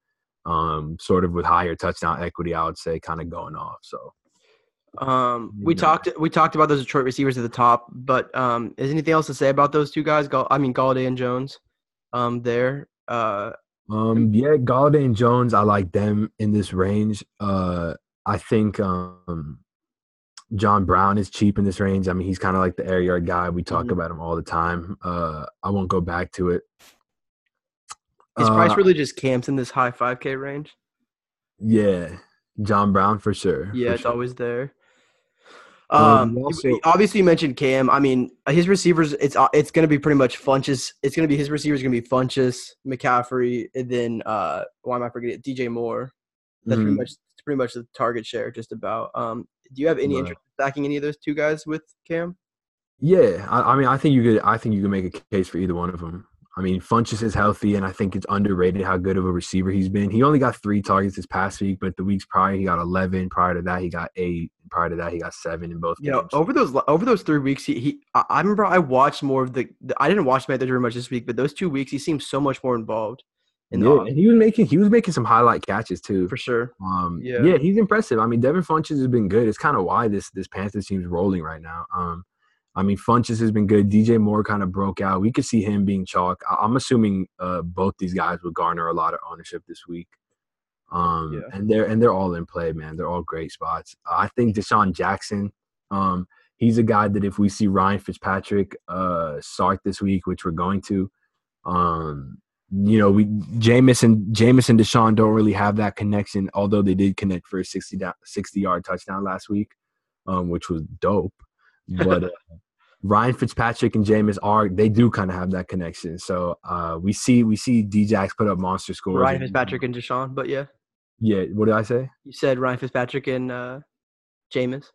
sort of with higher touchdown equity. I would say kind of going off. So we talked about those Detroit receivers at the top, but is anything else to say about those two guys? Galladay and Jones. Yeah, Galladay and Jones, I like them in this range. I think John Brown is cheap in this range. I mean, he's kind of like the air yard guy. We talk about him all the time. I won't go back to it. His price really just camps in this high 5K range. Yeah, John Brown for sure. Yeah, it's always there. Obviously, you mentioned Cam. I mean, his receivers. It's going to be pretty much Funchess. It's going to be his receivers. Going to be Funchess, McCaffrey, and then why am I forgetting DJ Moore? That's pretty much the target share, just about. Do you have any interest in stacking any of those two guys with Cam? Yeah, I mean, I think you could make a case for either one of them. I mean, Funchess is healthy, and I think it's underrated how good of a receiver he's been. He only got 3 targets this past week, but the weeks prior he got 11. Prior to that, he got 8. Prior to that, he got 7 in both games. Over those 3 weeks, I remember I watched more of I didn't watch Matt very much this week, but those 2 weeks he seemed so much more involved. And he was making some highlight catches too. For sure. Yeah, he's impressive. I mean, Devin Funchess has been good. It's kind of why this Panthers team's rolling right now. I mean, Funchess has been good. DJ Moore kind of broke out. We could see him being chalk. I'm assuming both these guys will garner a lot of ownership this week. And they're all in play, man. They're all great spots. I think Deshaun Jackson, he's a guy that if we see Ryan Fitzpatrick start this week, which we're going to, Jameis and Deshaun don't really have that connection, although they did connect for a 60-yard touchdown last week, which was dope. But Ryan Fitzpatrick and Jameis they do kind of have that connection. So we see D-Jax put up monster scores. Ryan Fitzpatrick and Deshaun, but yeah. Yeah, what did I say? You said Ryan Fitzpatrick and Jameis.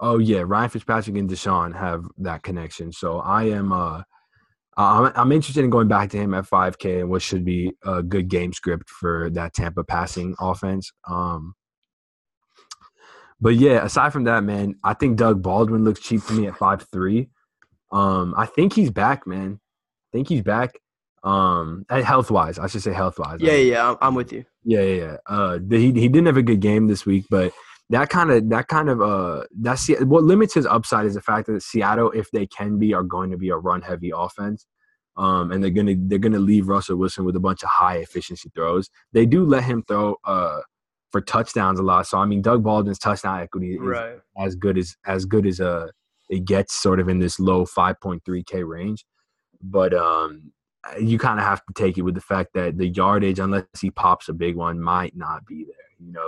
Oh yeah, Ryan Fitzpatrick and Deshaun have that connection. So I'm interested in going back to him at 5K and what should be a good game script for that Tampa passing offense. But yeah, aside from that, man, I think Doug Baldwin looks cheap to me at 5.3. I think he's back, man. I think he's back. Health-wise, I should say health-wise. Yeah, I'm with you. Yeah. He didn't have a good game this week, but that's what limits his upside is the fact that Seattle, if they can be, are going to be a run-heavy offense. And they're gonna leave Russell Wilson with a bunch of high efficiency throws. They do let him throw for touchdowns a lot. So I mean, Doug Baldwin's touchdown equity is as good as it gets, sort of in this low 5.3K range. But you kind of have to take it with the fact that the yardage, unless he pops a big one, might not be there.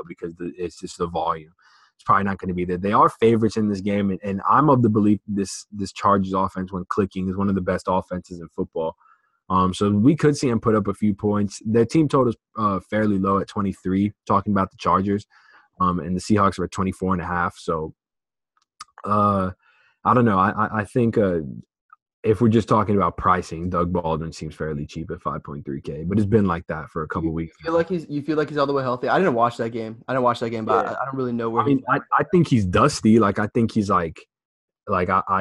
Because it's just the volume. It's probably not going to be there. They are favorites in this game, and I'm of the belief this Chargers offense, when clicking, is one of the best offenses in football. So we could see him put up a few points. Their team total is fairly low at 23, talking about the Chargers, and the Seahawks are at 24.5. So I don't know. I think if we're just talking about pricing, Doug Baldwin seems fairly cheap at 5.3K, but it's been like that for a couple weeks. You feel like he's all the way healthy? I didn't watch that game. But I don't really know where. I think he's dusty. Like I think he's I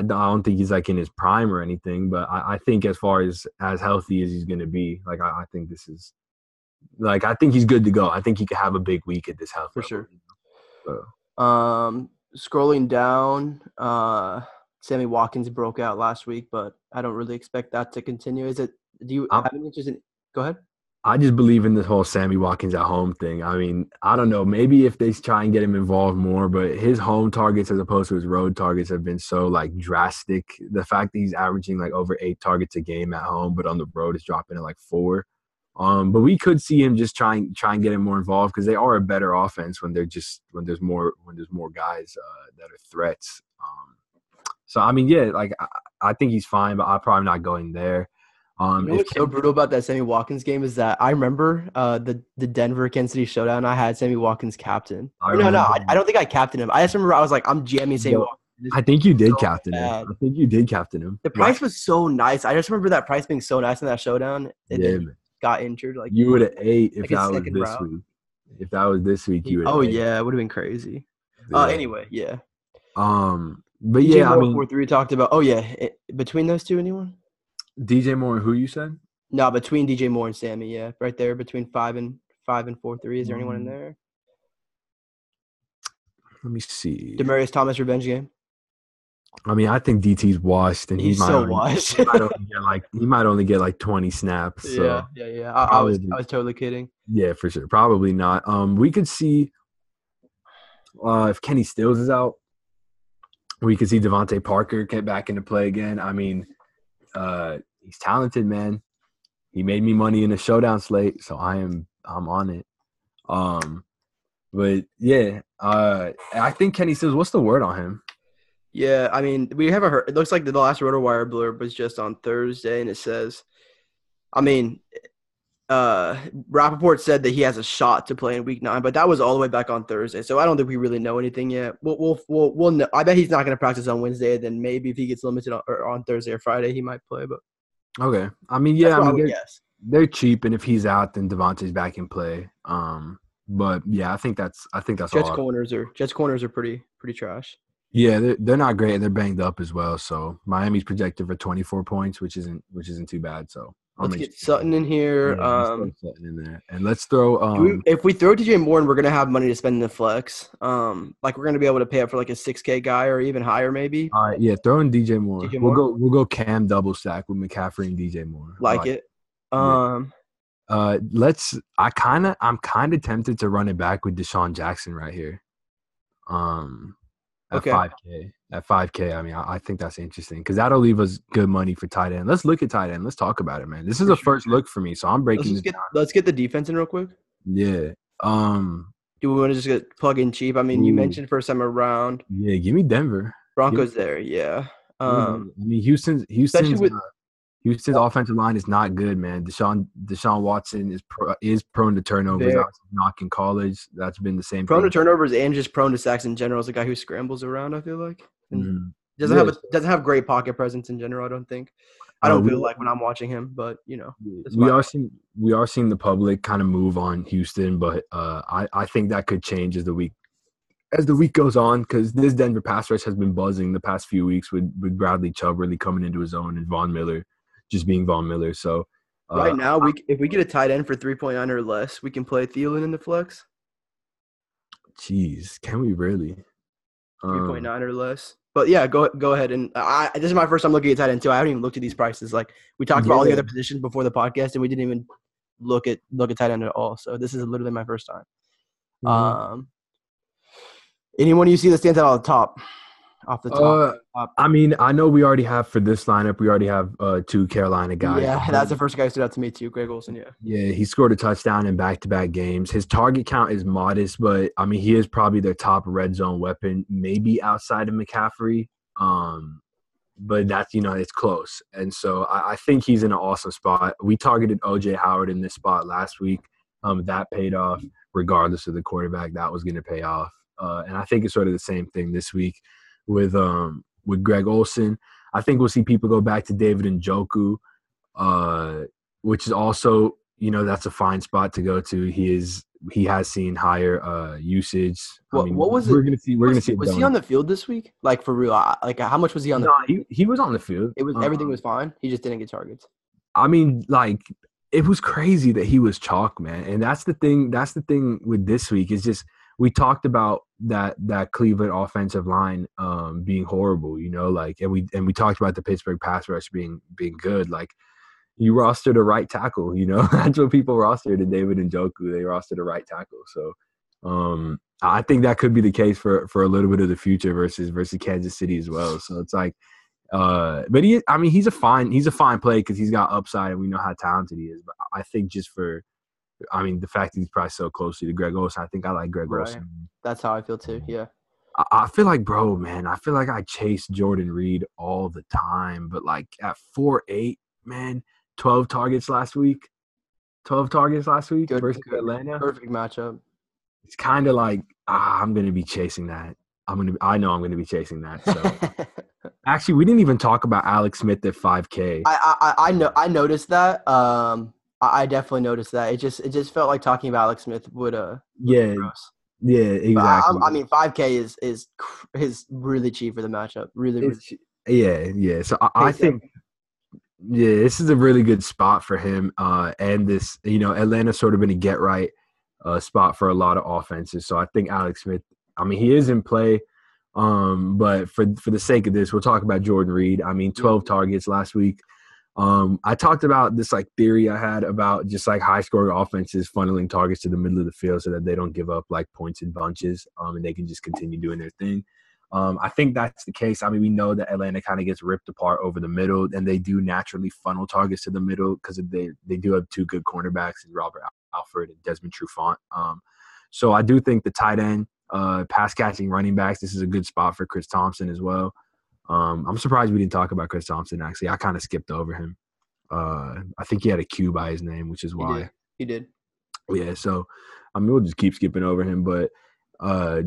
don't think he's like in his prime or anything, but I think as far as healthy as he's going to be, I think this is I think he's good to go. I think he could have a big week at this health for level, sure. So. Scrolling down, Sammy Watkins broke out last week, but I don't really expect that to continue. Do you have any interest in? Go ahead. I just believe in this whole Sammy Watkins at home thing. I mean, I don't know. Maybe if they try and get him involved more, but his home targets as opposed to his road targets have been so drastic. The fact that he's averaging over 8 targets a game at home, but on the road is dropping to 4. But we could see him just try and get him more involved, because they are a better offense when there's more guys that are threats. So I mean, yeah, I think he's fine, but I'm probably not going there. What's so brutal about that Sammy Watkins game is that I remember the Denver Kansas City showdown. I had Sammy Watkins captain. I don't think I captained him. I just remember I was I'm jamming Sammy Watkins. I think you did captain him. I think you did captain him. The price was so nice. I just remember that price being so nice in that showdown. Then got injured. You would have ate if that was this week. If that was this week, you would. Oh yeah, it would have been crazy. Yeah. Anyway, yeah. But DJ yeah, Moore, 4.3 talked about. Oh yeah, between those two, anyone? DJ Moore and who you said? No, between DJ Moore and Sammy, yeah, right there between 5 and 4.3. Is there anyone in there? Let me see. Demaryius Thomas revenge game. I mean, I think DT's washed, and he's so washed. He might only get 20 snaps. So yeah. I was totally kidding. Yeah, for sure. Probably not. We could see if Kenny Stills is out. We could see Devontae Parker get back into play again. I mean, he's talented, man. He made me money in the showdown slate, so I'm on it. But yeah, I think Kenny Stills. What's the word on him? Yeah, I mean, we haven't heard. It looks like the last RotoWire blurb was just on Thursday, and it says, I mean, Rappaport said that he has a shot to play in Week 9, but that was all the way back on Thursday. So I don't think we really know anything yet. We'll know. I bet he's not going to practice on Wednesday. Then maybe if he gets limited on Thursday or Friday, he might play. But okay, I mean, they're cheap, and if he's out, then Devontae's back in play. But yeah, I think that's Jets corners are pretty trash. Yeah, they're not great. They're banged up as well. So Miami's projected for 24 points, which isn't too bad. So let's get Sutton in here. Let's throw Sutton in there, and let's throw. If we throw DJ Moore, and we're gonna have money to spend in the flex, like we're gonna be able to pay up for like a 6K guy or even higher, maybe. All right, yeah, throw in DJ Moore. We'll go Cam double stack with McCaffrey and DJ Moore. Like it. I'm kind of tempted to run it back with Deshaun Jackson right here. At 5K, I mean, I think that's interesting because that'll leave us good money for tight end. Let's look at tight end. Let's talk about it, man. This is first look for me, so I'm breaking this down. Let's get the defense in real quick. Yeah. Do we want to just plug in cheap? I mean, you mentioned first time around. Yeah, give me Denver. Broncos there, yeah. I mean, Houston's offensive line is not good, man. Deshaun Watson is prone to turnovers. Not in college. That's been the same. Prone to turnovers and just prone to sacks in general. Is a guy who scrambles around. I feel like doesn't have great pocket presence in general. I don't think. I don't feel like when I'm watching him, but you know, we are seeing the public kind of move on Houston, but I think that could change as the week goes on because this Denver pass rush has been buzzing the past few weeks with Bradley Chubb really coming into his own and Von Miller just being Von Miller. So right now, if we get a tight end for 3.9 or less, we can play Thielen in the flex. Jeez, can we really? 3.9 or less. But yeah, go ahead. And this is my first time looking at tight end too. I haven't even looked at these prices. Like we talked about all the other positions before the podcast, and we didn't even look at tight end at all. So this is literally my first time. Mm-hmm. Anyone you see that stands out on the top? Off the top. I mean, I know we already have for this lineup. We already have 2 Carolina guys. Yeah, that's the first guy who stood out to me too. Greg Olsen. Yeah. Yeah, he scored a touchdown in back-to-back games. His target count is modest, but I mean, he is probably their top red zone weapon, maybe outside of McCaffrey. But that's it's close, and so I think he's in an awesome spot. We targeted OJ Howard in this spot last week. That paid off, regardless of the quarterback. That was going to pay off, and I think it's sort of the same thing this week. With Greg Olsen. I think we'll see people go back to David Njoku, which is also, that's a fine spot to go to. He has seen higher usage. What was it? We're gonna see. Was he on the field this week? Like for real? Like how much was he on the field? He was on the field. It was everything was fine. He just didn't get targets. I mean, like it was crazy that he was chalk, man. And that's the thing. That's the thing with this week is just. We talked about that Cleveland offensive line being horrible, and we talked about the Pittsburgh pass rush being good. Like you rostered a right tackle, that's what people rostered in David Njoku. They rostered a right tackle. So I think that could be the case for a little bit of the future versus Kansas City as well. So it's like, but he's a fine play because he's got upside and we know how talented he is. But I think just the fact that he's probably so closely to Greg Olsen, I think I like Greg Olsen. That's how I feel too, yeah. I feel like, bro, man, I feel like I chase Jordan Reed all the time. But, like, at 4.8, man, 12 targets last week versus Atlanta. Perfect matchup. It's kind of like, I'm going to be chasing that. I know I'm going to be chasing that. So, actually, we didn't even talk about Alex Smith at 5K. I noticed that. I definitely noticed that. It just felt like talking about Alex Smith would yeah gross. Yeah, exactly. I mean 5K is really cheap for the matchup. Really cheap. Yeah. So I think this is a really good spot for him. And this Atlanta's sort of been a get right spot for a lot of offenses. So I think Alex Smith. I mean he is in play. But for the sake of this, we'll talk about Jordan Reed. I mean 12 targets last week. I talked about this like theory I had about just like high scoring offenses funneling targets to the middle of the field so that they don't give up like points in bunches and they can just continue doing their thing. I think that's the case. I mean, we know that Atlanta kind of gets ripped apart over the middle and they do naturally funnel targets to the middle because they do have 2 good cornerbacks in Robert Alford and Desmond Trufant. So I do think the tight end, pass catching running backs, this is a good spot for Chris Thompson as well. I'm surprised we didn't talk about Chris Thompson, actually. I kind of skipped over him. I think he had a Q by his name, which is why. He did. Yeah, so I mean, we'll just keep skipping over him, but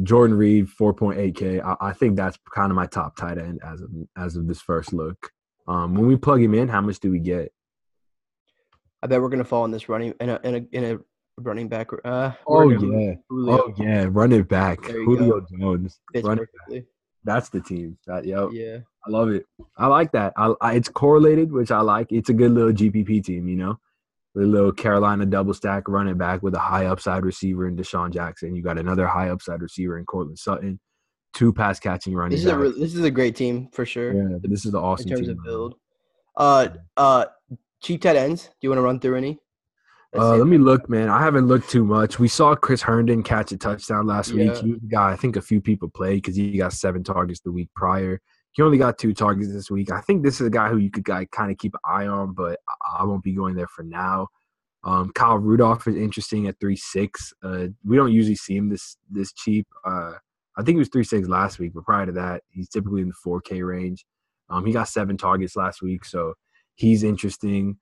Jordan Reed, 4.8K. I think that's kind of my top tight end as of this first look. When we plug him in, how much do we get? I bet we're gonna fall in this running in a running back. Run it back. Julio Jones. Fits perfectly. That's the team. Yeah. I love it. I like that. It's correlated, which I like. It's a good little GPP team, you know. The little Carolina double stack running back with a high upside receiver in Deshaun Jackson. You got another high upside receiver in Courtland Sutton. 2 pass catching running backs. This is a great team for sure. Yeah, this is an awesome team. In terms of build. Cheap tight ends. Do you want to run through any? Let me look, man. I haven't looked too much. We saw Chris Herndon catch a touchdown last week. He was the guy I think a few people played because he got 7 targets the week prior. He only got 2 targets this week. I think this is a guy who you could kind of keep an eye on, but I won't be going there for now. Kyle Rudolph is interesting at 3.6. We don't usually see him this cheap. I think he was 3.6 last week, but prior to that, he's typically in the 4K range. He got 7 targets last week, so he's interesting.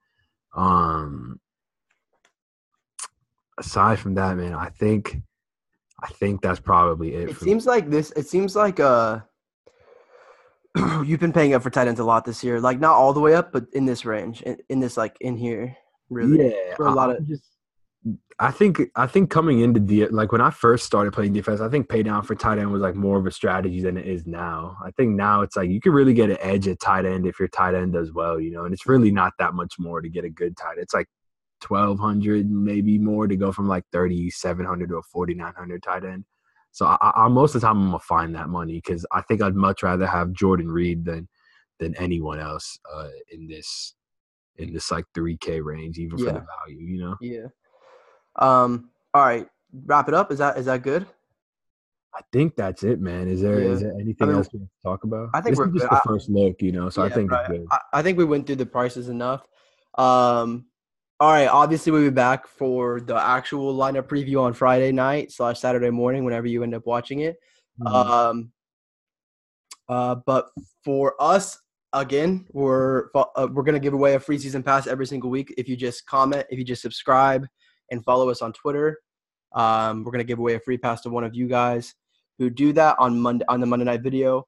Aside from that, man, I think that's probably it. It seems like you've been paying up for tight ends a lot this year. Like not all the way up, but in this range, in this like in here, really. Yeah, for a lot of. I think coming into like when I first started playing defense, I think pay down for tight end was like more of a strategy than it is now. I think now it's like you can really get an edge at tight end if your tight end does well, you know, and it's really not that much more to get a good tight end. It's like 1,200, maybe more to go from like 3,700 to a 4,900 tight end. So I most of the time I'm gonna find that money because I think I'd much rather have Jordan Reed than anyone else in this like 3K range, even for the value, you know. Yeah. All right. Wrap it up. Is that good? I think that's it, man. Is there anything else we want to talk about? I think this is just the first look, you know. So I think it's good. I think we went through the prices enough. All right, obviously we'll be back for the actual lineup preview on Friday night / Saturday morning, whenever you end up watching it. Mm-hmm. But for us, again, we're gonna give away a free season pass every single week if you just comment, if you just subscribe and follow us on Twitter. We're gonna give away a free pass to one of you guys who do that on the Monday night video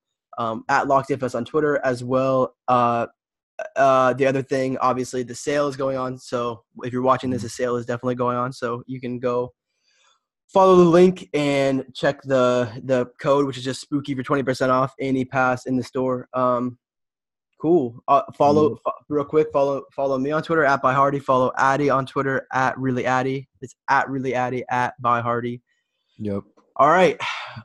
at Locks DFS on Twitter as well. The other thing, obviously, the sale is going on. So if you're watching this, the sale is definitely going on. So you can go follow the link and check the code, which is just spooky for 20% off any pass in the store. Cool. Real quick. Follow me on Twitter at ByHardy. Follow Adi on Twitter at ReallyAdi. It's at ReallyAdi at ByHardy. Yep. All right,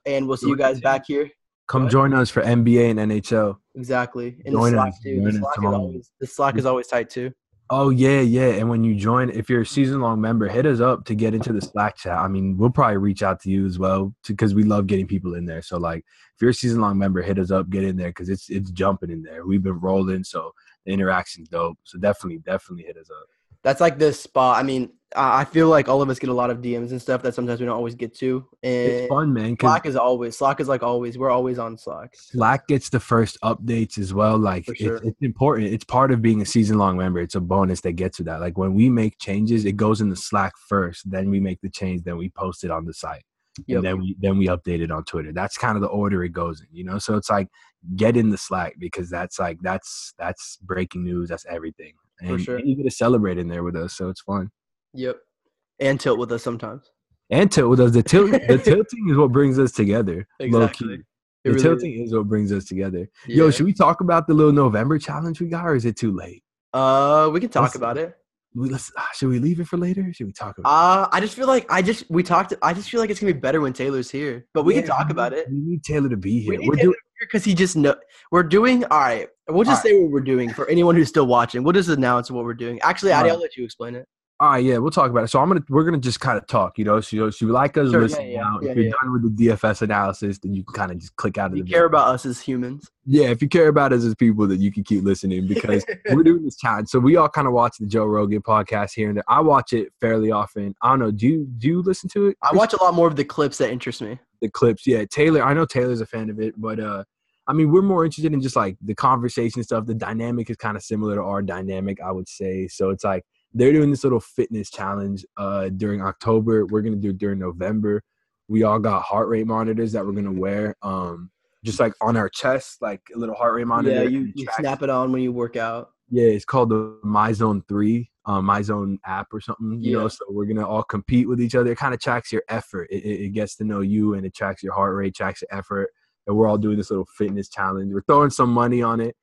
and we'll see you guys back here. Come join us for NBA and NHL. Exactly. And the Slack, too. The Slack is always tight, too. Oh, yeah. And when you join, if you're a season-long member, hit us up to get into the Slack chat. I mean, we'll probably reach out to you as well because we love getting people in there. So, like, if you're a season-long member, hit us up, get in there because it's jumping in there. We've been rolling, so the interaction's dope. So definitely hit us up. That's like this spot. I mean, I feel like all of us get a lot of DMs and stuff that sometimes we don't always get to. And it's fun, man. Slack is like always. We're always on Slack. Slack gets the first updates as well. Like it's important. It's part of being a season-long member. It's a bonus that gets to that. Like when we make changes, it goes in the Slack first. Then we make the change. Then we post it on the site. Yep. And then we update it on Twitter. That's kind of the order it goes in, you know? So it's like get in the Slack because that's breaking news. That's everything. And you get to celebrate in there with us, so it's fun. Yep. And tilt with us sometimes. The tilting is what brings us together. Exactly. The tilting is what brings us together. Yeah. Yo, should we talk about the little November challenge we got, or is it too late? We can talk about it. Should we leave it for later? Or should we talk about it? I just feel like I just feel like it's gonna be better when Taylor's here. But we can talk about it. We need Taylor to be here. We're doing because he just know we're doing all right. We'll just say what we're doing for anyone who's still watching. We'll just announce what we're doing. Actually, Adi, I'll let you explain it. All right, yeah, we'll talk about it. So we're gonna just kind of talk, you know. So you like us listening now. If you're done with the DFS analysis, then you can kind of just click out of the video. Care about us as humans. Yeah, if you care about us as people, then you can keep listening because we're doing this challenge. So we all kind of watch the Joe Rogan podcast here and there. I watch it fairly often. I don't know. Do you listen to it? I watch a lot more of the clips that interest me. The clips, yeah. Taylor, I know Taylor's a fan of it, but I mean, we're more interested in just like the conversation stuff. The dynamic is kind of similar to our dynamic, I would say. So it's like they're doing this little fitness challenge during October. We're gonna do it during November. We all got heart rate monitors that we're gonna wear, just like on our chest, like a little heart rate monitor. Yeah, you snap it on when you work out. Yeah, it's called the MyZone 3, MyZone app or something. You know, so we're gonna all compete with each other. It kind of tracks your effort. It gets to know you, and it tracks your heart rate, tracks your effort. And we're all doing this little fitness challenge. We're throwing some money on it.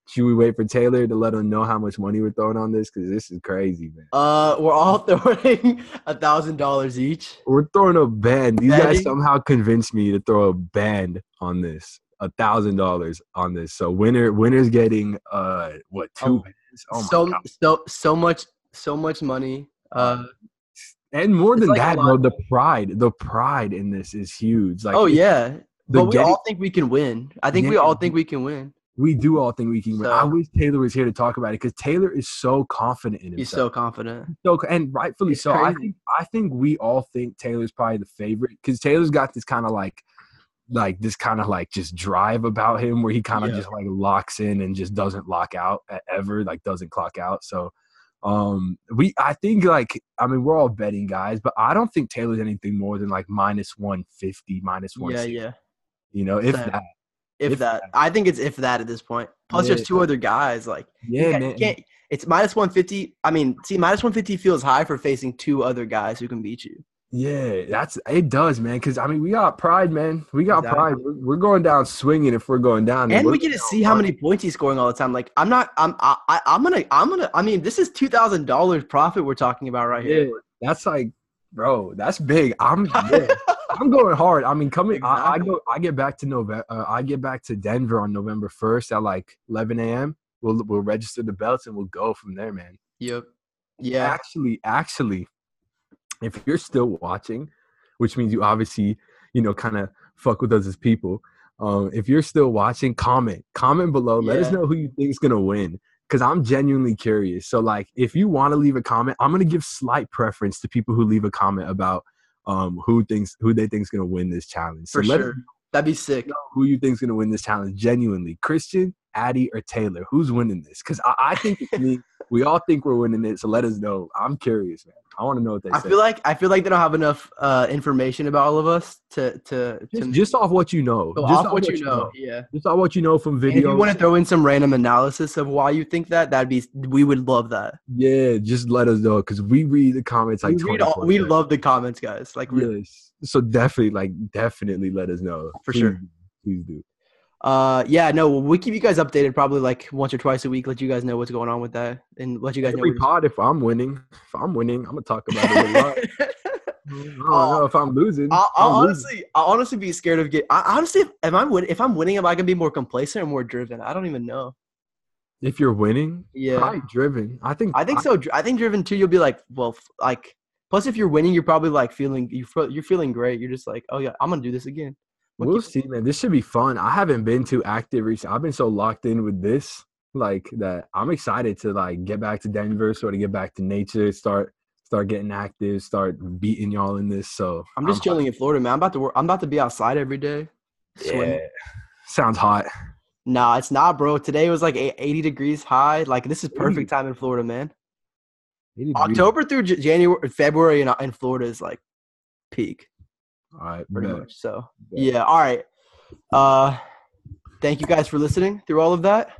Should we wait for Taylor to let him know how much money we're throwing on this? Because this is crazy, man. We're all throwing $1,000 each. We're throwing a band. These guys somehow convinced me to throw a band on this. $1,000 on this. So winner's getting two bands. Oh my God. So much money. And more than that, bro, the pride in this is huge. Like, but we all think we can win. I think we all think we can win. We do all think we can win. I wish Taylor was here to talk about it because Taylor is so confident in himself. He's so confident. And rightfully so. Crazy. I think we all think Taylor's probably the favorite because Taylor's got this kind of like just drive about him where he kind of just like locks in and just doesn't lock out ever, like doesn't clock out. So I think we're all betting guys, but I don't think Taylor's anything more than like -150, -160. Yeah. You know, if that. If that. I think it's if that at this point. Plus, there's two other guys. Like, man. It's -150. I mean, see, -150 feels high for facing two other guys who can beat you. Yeah, it does, man. Because we got pride, man. We got pride. We're going down swinging if we're going down. And we get to see how many points he's scoring all the time. Like, I'm gonna. I mean, this is $2,000 profit we're talking about right here. That's like, bro, that's big. I'm going hard. I mean, I get back to Denver on November 1st at like 11 a.m. We'll register the belts and we'll go from there, man. Yep. Yeah. Actually, if you're still watching, which means you obviously, kind of fuck with us as people. If you're still watching, comment below. Let us know who you think is gonna win. Because I'm genuinely curious. So, like, if you want to leave a comment, I'm going to give slight preference to people who leave a comment about who they think is going to win this challenge. So For sure. That'd be sick. Who you think is going to win this challenge genuinely. Christian, Adi, or Taylor. Who's winning this? Because I think it's me. We all think we're winning it. So let us know. I'm curious, man. I want to know what they say. I feel like they don't have enough information about all of us just off what you know. Just off what you know. Yeah. Just off what you know from videos. And if you want to throw in some random analysis of why you think we would love that. Yeah, just let us know because we read the comments like we love the comments, guys. Like, really. Yes. So definitely let us know. Sure. Please do. We'll keep you guys updated probably like once or twice a week. Let you guys know what's going on with that, and let you guys know. If I'm winning, I'm gonna talk about it a lot. I don't know if I'm losing. I'll honestly be scared of if I'm winning, am I gonna be more complacent or more driven? I don't even know. If you're winning, probably driven. I think so. I think driven too. You'll be like, well, like. Plus, if you're winning, you're probably like you're feeling great. You're just like, oh yeah, I'm gonna do this again. We'll see, man. This should be fun. I haven't been too active recently. I've been so locked in with this, like that. I'm excited to like get back to Denver, sort of get back to nature, start getting active, start beating y'all in this. So I'm just chilling in Florida, man. I'm about to be outside every day. Yeah, sounds hot. Nah, it's not, bro. Today was like 80 degrees high. Like this is perfect time in Florida, man. October through February in Florida is like peak. All right, pretty much. So yeah, all right. Thank you guys for listening through all of that.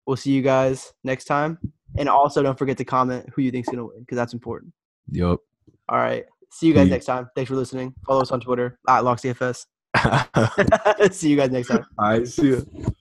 We'll see you guys next time. And also don't forget to comment who you think's gonna win because that's important. Yep. All right. See you guys next time. Thanks for listening. Follow us on Twitter @Locks DFS. See you guys next time. All right. See you.